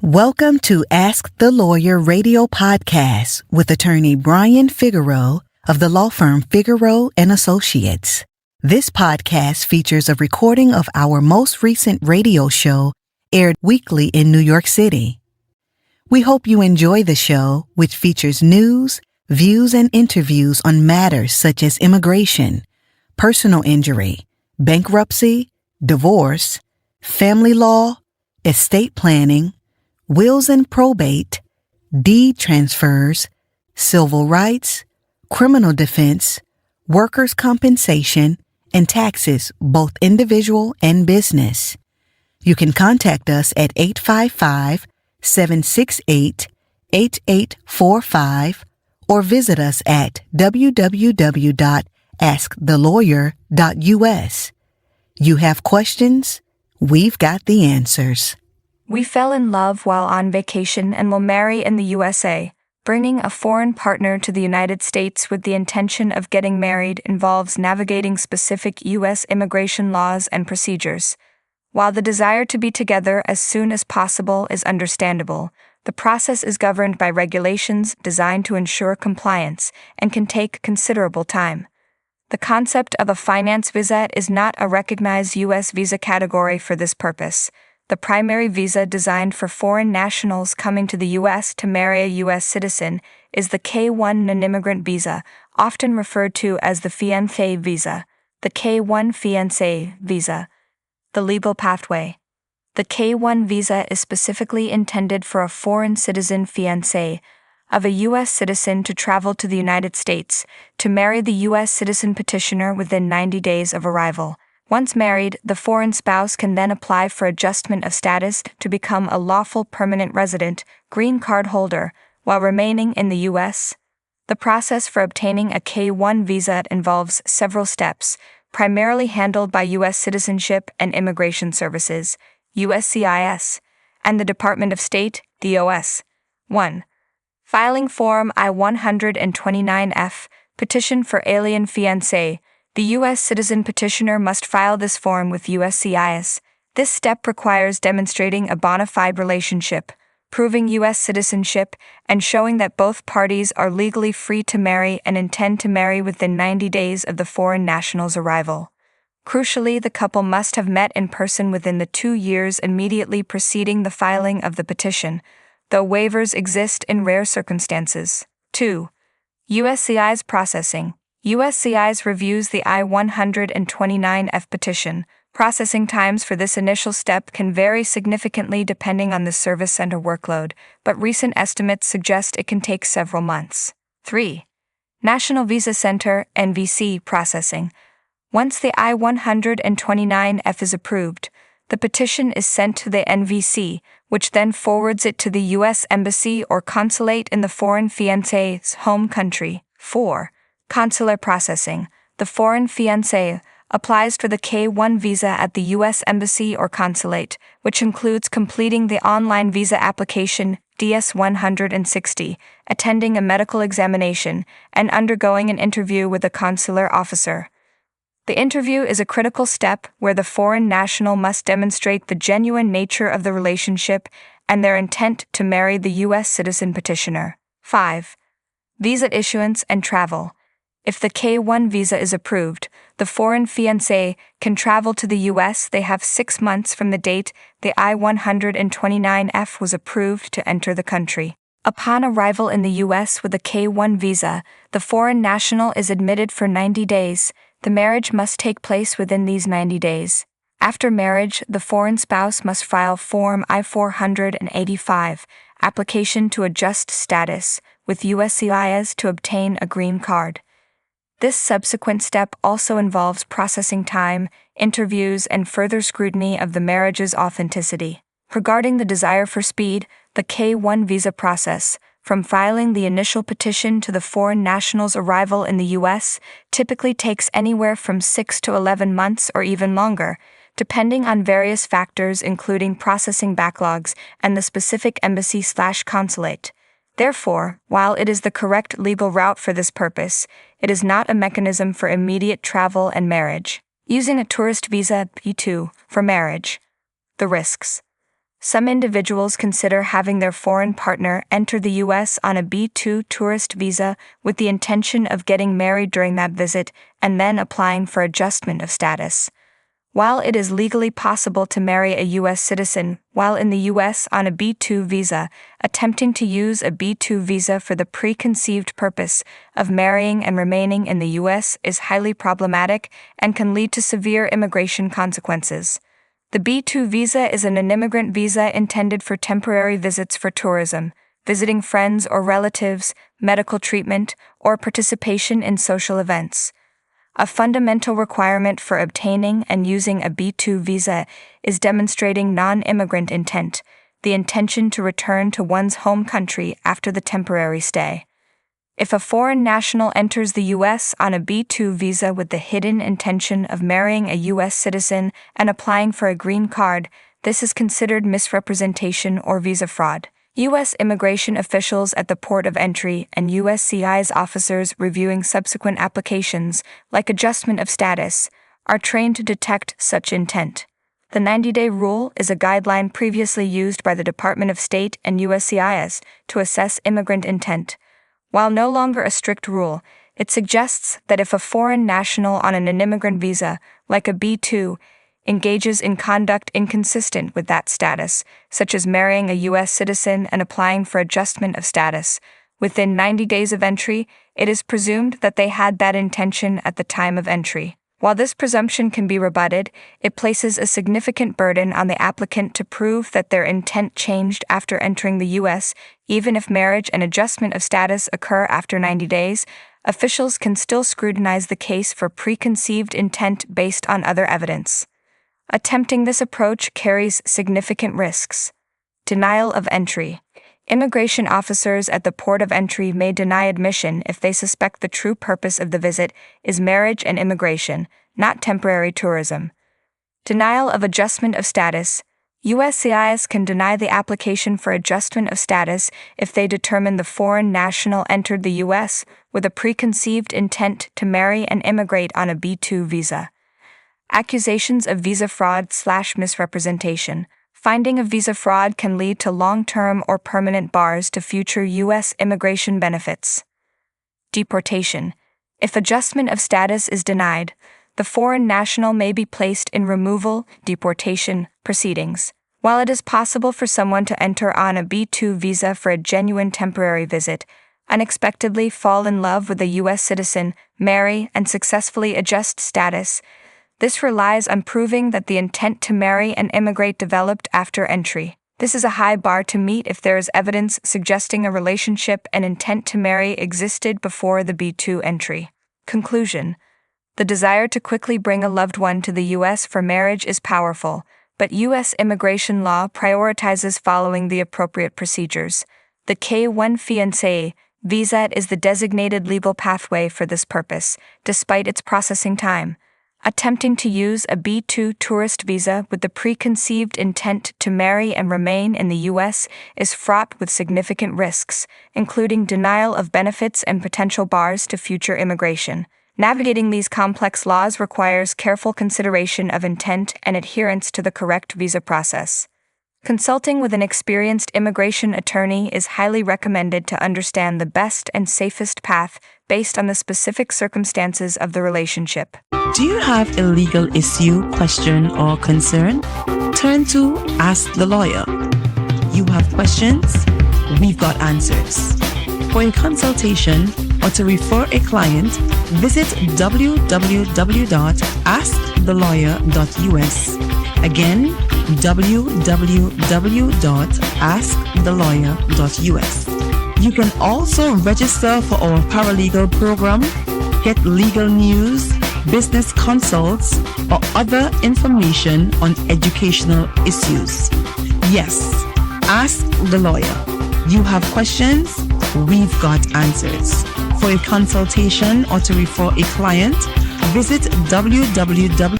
Welcome to Ask the Lawyer radio podcast with attorney Brian Figueroa of the law firm Figueroa and Associates. This podcast features a recording of our most recent radio show aired weekly in New York City. We hope you enjoy the show, which features news, views, and interviews on matters such as immigration, personal injury, bankruptcy, divorce, family law, estate planning, wills and probate, deed transfers, civil rights, criminal defense, workers' compensation, and taxes, both individual and business. You can contact us at 855-768-8845 or visit us at www.askthelawyer.us. You have questions? We've got the answers. We fell in love while on vacation and will marry in the USA. Bringing a foreign partner to the United States with the intention of getting married involves navigating specific U.S. immigration laws and procedures. While the desire to be together as soon as possible is understandable, the process is governed by regulations designed to ensure compliance and can take considerable time. The concept of a finance visa is not a recognized U.S. visa category for this purpose. The primary visa designed for foreign nationals coming to the U.S. to marry a U.S. citizen is the K-1 nonimmigrant visa, often referred to as the fiancé visa, the K-1 fiancé visa. The legal pathway. The K-1 visa is specifically intended for a foreign citizen fiancé of a U.S. citizen to travel to the United States to marry the U.S. citizen petitioner within 90 days of arrival. Once married, the foreign spouse can then apply for adjustment of status to become a lawful permanent resident, green card holder, while remaining in the U.S. The process for obtaining a K-1 visa involves several steps, primarily handled by U.S. Citizenship and Immigration Services, USCIS, and the Department of State, DOS. 1. Filing Form I-129F, Petition for Alien Fiancé. The U.S. citizen petitioner must file this form with USCIS. This step requires demonstrating a bona fide relationship, proving U.S. citizenship, and showing that both parties are legally free to marry and intend to marry within 90 days of the foreign national's arrival. Crucially, the couple must have met in person within the 2 years immediately preceding the filing of the petition, though waivers exist in rare circumstances. 2. USCIS processing. USCIS reviews the I-129F petition. Processing times for this initial step can vary significantly depending on the service center workload, but recent estimates suggest it can take several months. 3. National Visa Center (NVC) processing. Once the I-129F is approved, the petition is sent to the NVC, which then forwards it to the U.S. Embassy or consulate in the foreign fiancé's home country. 4. Consular processing. The foreign fiancé applies for the K-1 visa at the U.S. Embassy or consulate, which includes completing the online visa application DS-160, attending a medical examination, and undergoing an interview with a consular officer. The interview is a critical step where the foreign national must demonstrate the genuine nature of the relationship and their intent to marry the U.S. citizen petitioner. 5. Visa issuance and travel. If the K-1 visa is approved, the foreign fiancé can travel to the U.S. They have 6 months from the date the I-129F was approved to enter the country. Upon arrival in the U.S. with a K-1 visa, the foreign national is admitted for 90 days. The marriage must take place within these 90 days. After marriage, the foreign spouse must file Form I-485, Application to Adjust Status, with USCIS to obtain a green card. This subsequent step also involves processing time, interviews, and further scrutiny of the marriage's authenticity. Regarding the desire for speed, the K-1 visa process, from filing the initial petition to the foreign national's arrival in the U.S., typically takes anywhere from 6 to 11 months or even longer, depending on various factors including processing backlogs and the specific embassy/consulate. Therefore, while it is the correct legal route for this purpose, it is not a mechanism for immediate travel and marriage. Using a tourist visa, P2, for marriage. The risks. Some individuals consider having their foreign partner enter the U.S. on a B-2 tourist visa with the intention of getting married during that visit and then applying for adjustment of status. While it is legally possible to marry a U.S. citizen while in the U.S. on a B-2 visa, attempting to use a B-2 visa for the preconceived purpose of marrying and remaining in the U.S. is highly problematic and can lead to severe immigration consequences. The B-2 visa is a nonimmigrant visa intended for temporary visits for tourism, visiting friends or relatives, medical treatment, or participation in social events. A fundamental requirement for obtaining and using a B-2 visa is demonstrating non-immigrant intent, the intention to return to one's home country after the temporary stay. If a foreign national enters the U.S. on a B-2 visa with the hidden intention of marrying a U.S. citizen and applying for a green card, this is considered misrepresentation or visa fraud. U.S. immigration officials at the port of entry and USCIS officers reviewing subsequent applications, like adjustment of status, are trained to detect such intent. The 90-day rule is a guideline previously used by the Department of State and USCIS to assess immigrant intent. While no longer a strict rule, it suggests that if a foreign national on an immigrant visa, like a B-2, engages in conduct inconsistent with that status, such as marrying a U.S. citizen and applying for adjustment of status, within 90 days of entry, it is presumed that they had that intention at the time of entry. While this presumption can be rebutted, it places a significant burden on the applicant to prove that their intent changed after entering the U.S. Even if marriage and adjustment of status occur after 90 days, officials can still scrutinize the case for preconceived intent based on other evidence. Attempting this approach carries significant risks. Denial of entry. Immigration officers at the port of entry may deny admission if they suspect the true purpose of the visit is marriage and immigration, not temporary tourism. Denial of adjustment of status. USCIS can deny the application for adjustment of status if they determine the foreign national entered the U.S. with a preconceived intent to marry and immigrate on a B-2 visa. Accusations of visa fraud/misrepresentation. Finding of visa fraud can lead to long-term or permanent bars to future U.S. immigration benefits. Deportation. If adjustment of status is denied, the foreign national may be placed in removal, deportation, proceedings. While it is possible for someone to enter on a B-2 visa for a genuine temporary visit, unexpectedly fall in love with a U.S. citizen, marry, and successfully adjust status, this relies on proving that the intent to marry and immigrate developed after entry. This is a high bar to meet if there is evidence suggesting a relationship and intent to marry existed before the B-2 entry. Conclusion. The desire to quickly bring a loved one to the U.S. for marriage is powerful, but U.S. immigration law prioritizes following the appropriate procedures. The K-1 fiancé visa is the designated legal pathway for this purpose, despite its processing time. Attempting to use a B-2 tourist visa with the preconceived intent to marry and remain in the U.S. is fraught with significant risks, including denial of benefits and potential bars to future immigration. Navigating these complex laws requires careful consideration of intent and adherence to the correct visa process. Consulting with an experienced immigration attorney is highly recommended to understand the best and safest path based on the specific circumstances of the relationship. Do you have a legal issue, question, or concern? Turn to Ask the Lawyer. You have questions? We've got answers. For a consultation or to refer a client, visit www.askthelawyer.us. Again, www.askthelawyer.us. You can also register for our paralegal program, get legal news, business consults, or other information on educational issues. Yes, ask the lawyer. You have questions? We've got answers. For a consultation or to refer a client, visit www